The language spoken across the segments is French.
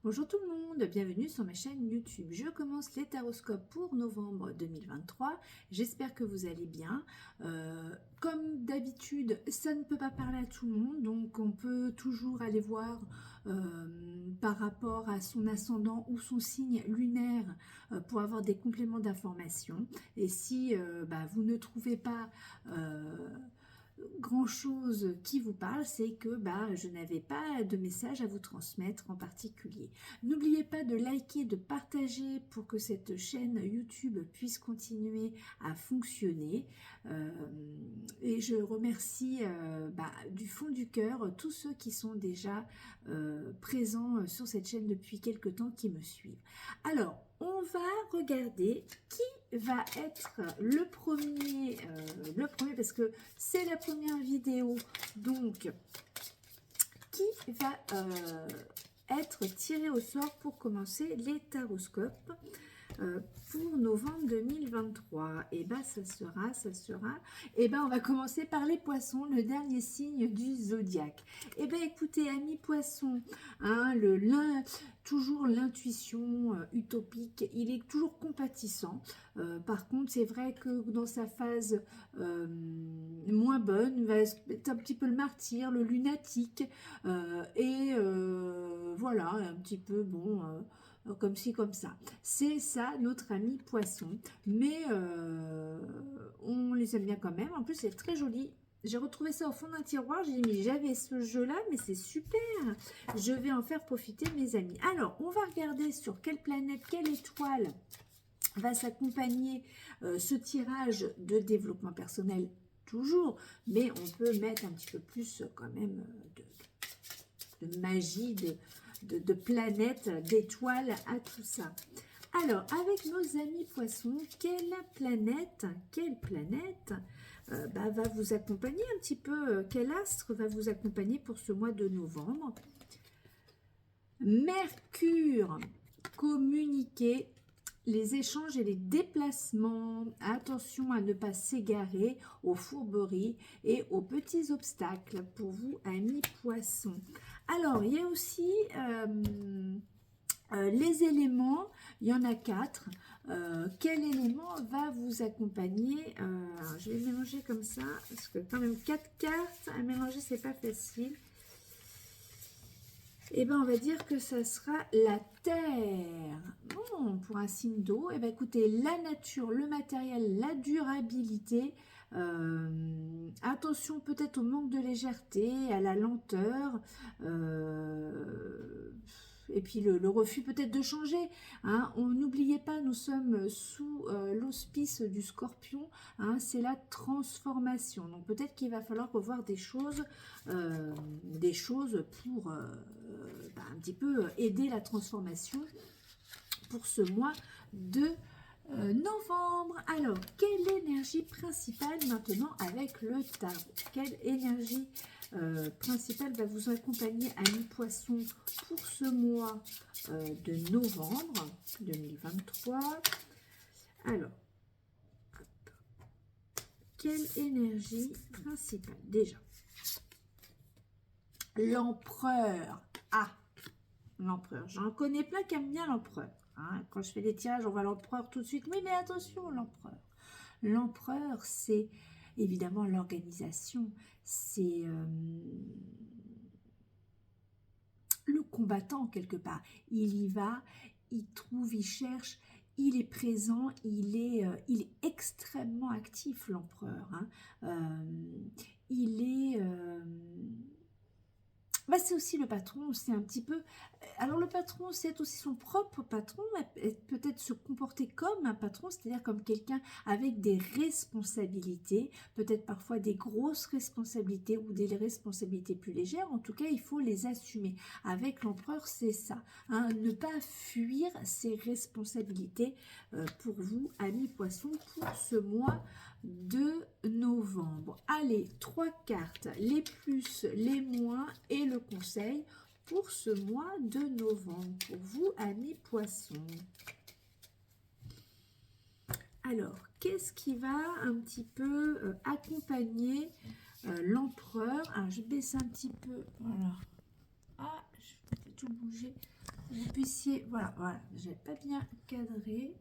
Bonjour tout le monde, bienvenue sur ma chaîne YouTube. Je commence les taroscopes pour novembre 2023. J'espère que vous allez bien. Comme d'habitude, ça ne peut pas parler à tout le monde, donc on peut toujours aller voir par rapport à son ascendant ou son signe lunaire pour avoir des compléments d'information. Et si vous ne trouvez pas grand chose qui vous parle, c'est que je n'avais pas de message à vous transmettre en particulier. N'oubliez pas de liker, de partager pour que cette chaîne YouTube puisse continuer à fonctionner. Et je remercie du fond du cœur tous ceux qui sont déjà présents sur cette chaîne depuis quelque temps, qui me suivent. Alors, on va regarder qui va être le premier parce que c'est la première vidéo, donc qui va être tiré au sort pour commencer les taroscopes pour novembre 2023. Et ça sera, on va commencer par les poissons, le dernier signe du zodiaque. Écoutez, amis poissons, hein, toujours l'intuition utopique, il est toujours compatissant. Par contre, c'est vrai que dans sa phase moins bonne, il va être un petit peu le martyr, le lunatique, voilà, un petit peu comme ci, comme ça. C'est ça, notre ami poisson. Mais on les aime bien quand même. En plus, c'est très joli. J'ai retrouvé ça au fond d'un tiroir. J'ai dit, mais j'avais ce jeu-là, mais c'est super. Je vais en faire profiter mes amis. Alors, on va regarder sur quelle planète, quelle étoile va s'accompagner ce tirage de développement personnel toujours. Mais on peut mettre un petit peu plus quand même de magie, de planètes, d'étoiles à tout ça. Alors, avec nos amis poissons, quelle planète va vous accompagner un petit peu, quel astre va vous accompagner pour ce mois de novembre? Mercure, communiquer, les échanges et les déplacements. Attention à ne pas s'égarer aux fourberies et aux petits obstacles pour vous, amis poissons. Alors, il y a aussi les éléments, il y en a 4. Quel élément va vous accompagner? Je vais mélanger comme ça, parce que quand même 4 cartes à mélanger, c'est pas facile. On va dire que ça sera la terre. Bon, pour un signe d'eau, écoutez, la nature, le matériel, la durabilité. Attention peut-être au manque de légèreté, à la lenteur. Et puis le refus peut-être de changer. Hein. N'oubliez pas, nous sommes sous l'auspice du Scorpion. Hein, c'est la transformation. Donc peut-être qu'il va falloir revoir des choses pour un petit peu aider la transformation pour ce mois de novembre. Alors, quelle énergie principale maintenant avec le tarot? Quelle énergie principale va vous accompagner, amis poissons, pour ce mois de novembre 2023? Alors, quelle énergie principale? Déjà, l'empereur. Ah, l'empereur. J'en connais plein qui aiment bien l'empereur. Hein. Quand je fais des tirages, on voit l'empereur tout de suite. Oui, mais attention, l'empereur. L'empereur, c'est évidemment l'organisation. C'est le combattant quelque part. Il y va, il trouve, il cherche, il est présent, il est extrêmement actif, l'empereur. Hein. Il est... c'est aussi le patron, c'est un petit peu... Alors le patron, c'est aussi son propre patron, peut-être se comporter comme un patron, c'est-à-dire comme quelqu'un avec des responsabilités, peut-être parfois des grosses responsabilités ou des responsabilités plus légères. En tout cas, il faut les assumer. Avec l'empereur, c'est ça. Hein, ne pas fuir ses responsabilités pour vous, amis poissons, pour ce mois de novembre. Allez, 3 cartes, les plus, les moins et le conseil pour ce mois de novembre, pour vous, amis poissons. Alors, qu'est-ce qui va un petit peu accompagner l'empereur? Alors, je baisse un petit peu, voilà. Ah, je vais tout bouger. vous puissiez, voilà, j'ai pas bien cadré.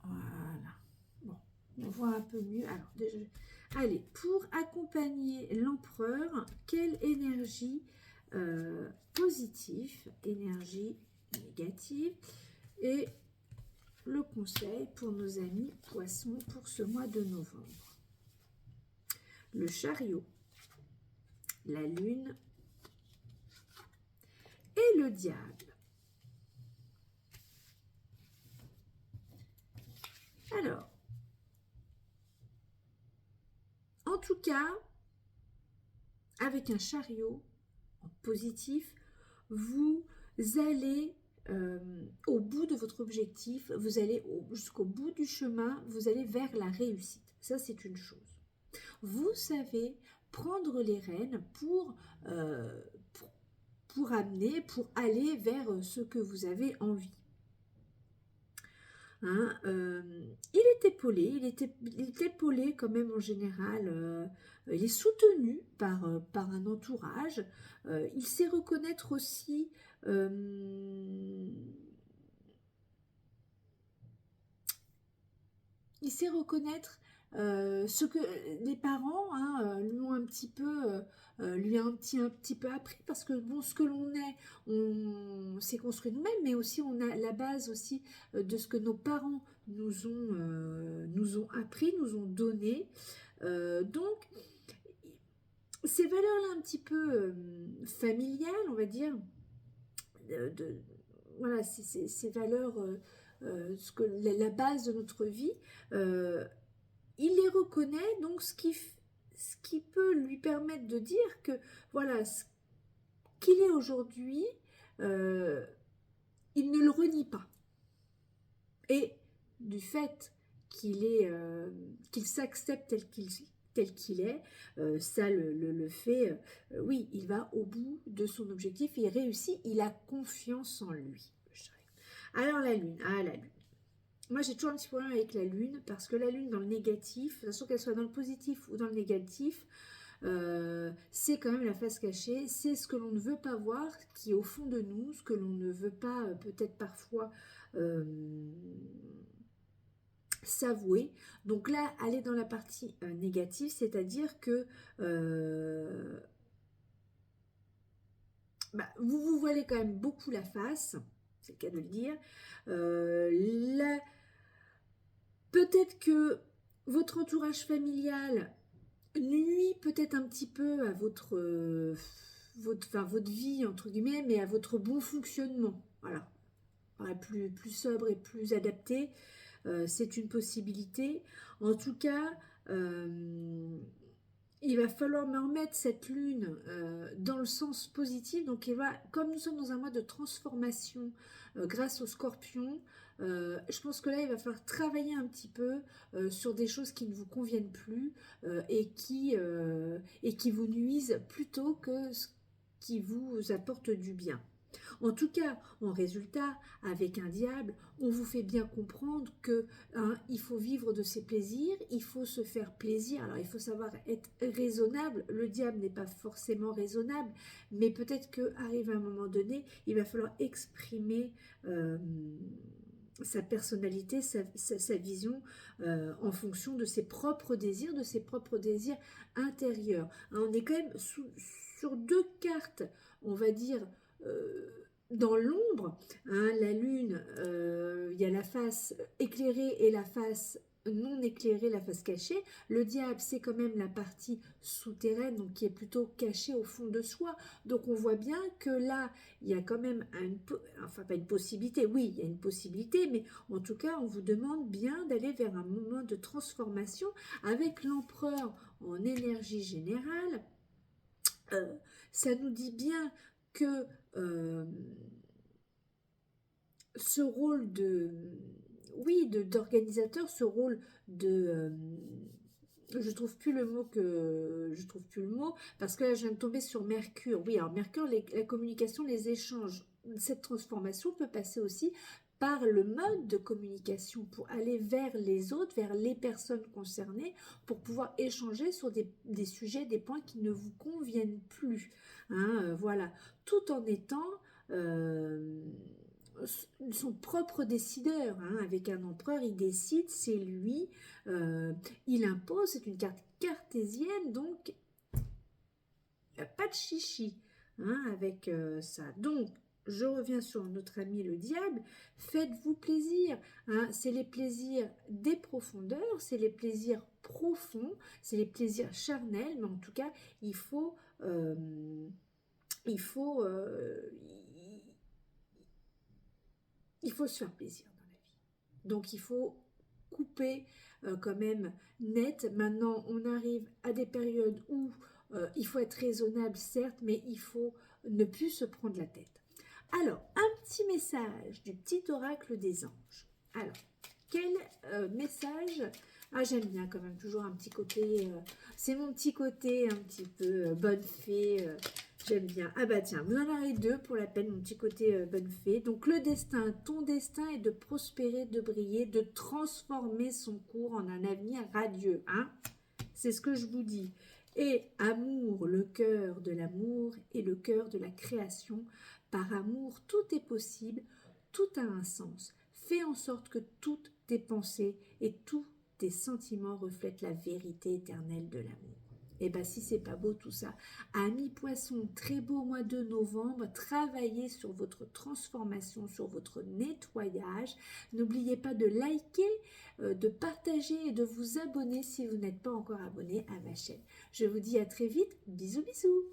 Voilà. Bon, on voit un peu mieux. Alors, déjà, allez, pour accompagner l'empereur, quelle énergie positive, énergie négative, et le conseil pour nos amis poissons pour ce mois de novembre. Le chariot, la lune et le diable. Alors, en tout cas, avec un chariot en positif, vous allez au bout de votre objectif, vous allez jusqu'au bout du chemin, vous allez vers la réussite. Ça, c'est une chose. Vous savez prendre les rênes pour amener, pour aller vers ce que vous avez envie. Hein, il est épaulé, il est épaulé quand même en général, il est soutenu par un entourage, il sait reconnaître aussi ce que les parents lui ont un petit peu lui a un petit peu appris, parce que bon, ce que l'on est, on s'est construit nous-mêmes, mais aussi on a la base aussi de ce que nos parents nous ont appris, nous ont donné. Donc ces valeurs-là un petit peu familiales, on va dire, voilà, ces valeurs, ce que la base de notre vie, il les reconnaît, donc ce qui peut lui permettre de dire que voilà, ce qu'il est aujourd'hui, il ne le renie pas. Et du fait qu'il s'accepte tel qu'il est, ça le fait, oui, il va au bout de son objectif, il réussit, il a confiance en lui. Alors la lune, la lune. Moi, j'ai toujours un petit problème avec la lune, parce que la lune dans le négatif, de toute façon qu'elle soit dans le positif ou dans le négatif, c'est quand même la face cachée, c'est ce que l'on ne veut pas voir, qui est au fond de nous, ce que l'on ne veut pas peut-être parfois s'avouer. Donc là, aller dans la partie négative, c'est-à-dire que vous vous voilez quand même beaucoup la face, c'est le cas de le dire. Peut-être que votre entourage familial nuit peut-être un petit peu à votre vie, entre guillemets, mais à votre bon fonctionnement. Voilà. Plus sobre et plus adapté, c'est une possibilité. En tout cas, il va falloir me remettre cette lune dans le sens positif. Donc, comme nous sommes dans un mois de transformation grâce au Scorpion, je pense que là, il va falloir travailler un petit peu sur des choses qui ne vous conviennent plus et qui vous nuisent plutôt que ce qui vous apporte du bien. En tout cas, en résultat, avec un diable, on vous fait bien comprendre que il faut vivre de ses plaisirs, il faut se faire plaisir. Alors, il faut savoir être raisonnable. Le diable n'est pas forcément raisonnable, mais peut-être qu'arrive un moment donné, il va falloir exprimer sa personnalité, sa vision en fonction de ses propres désirs intérieurs. On est quand même sur deux cartes, on va dire, dans l'ombre, la lune, il y a la face éclairée et la face non éclairée, la face cachée. Le diable, c'est quand même la partie souterraine, donc qui est plutôt cachée au fond de soi. Donc on voit bien que là, il y a quand même pas une possibilité, oui, il y a une possibilité, mais en tout cas, on vous demande bien d'aller vers un moment de transformation avec l'empereur en énergie générale. Ça nous dit bien que ce rôle d'organisateur, ce rôle de je trouve plus le mot parce que là je viens de tomber sur Mercure. Oui, alors Mercure, la communication, les échanges, cette transformation peut passer aussi par le mode de communication pour aller vers les autres, vers les personnes concernées, pour pouvoir échanger sur des sujets, des points qui ne vous conviennent plus. Hein, voilà, tout en étant son propre décideur. Hein. Avec un empereur, il décide, c'est lui, il impose, c'est une carte cartésienne, donc il n'y a pas de chichi avec ça. Donc, je reviens sur notre ami le diable, faites-vous plaisir. C'est les plaisirs des profondeurs, c'est les plaisirs profonds, c'est les plaisirs charnels, mais en tout cas, il faut se faire plaisir dans la vie. Donc, il faut couper quand même net. Maintenant, on arrive à des périodes où il faut être raisonnable, certes, mais il faut ne plus se prendre la tête. Alors, un petit message du petit oracle des anges. Alors, quel message? J'aime bien quand même toujours un petit côté, c'est mon petit côté un petit peu bonne fée, j'aime bien. Ah bah tiens, vous en avez deux pour la peine, mon petit côté bonne fée. Donc le destin, ton destin est de prospérer, de briller, de transformer son cours en un avenir radieux. C'est ce que je vous dis. Et amour, le cœur de l'amour et le cœur de la création. Par amour, tout est possible, tout a un sens. Fais en sorte que toutes tes pensées et tous tes sentiments reflètent la vérité éternelle de l'amour. Et bien, si c'est pas beau tout ça, amis poissons, très beau mois de novembre, travaillez sur votre transformation, sur votre nettoyage. N'oubliez pas de liker, de partager et de vous abonner si vous n'êtes pas encore abonné à ma chaîne. Je vous dis à très vite, bisous bisous.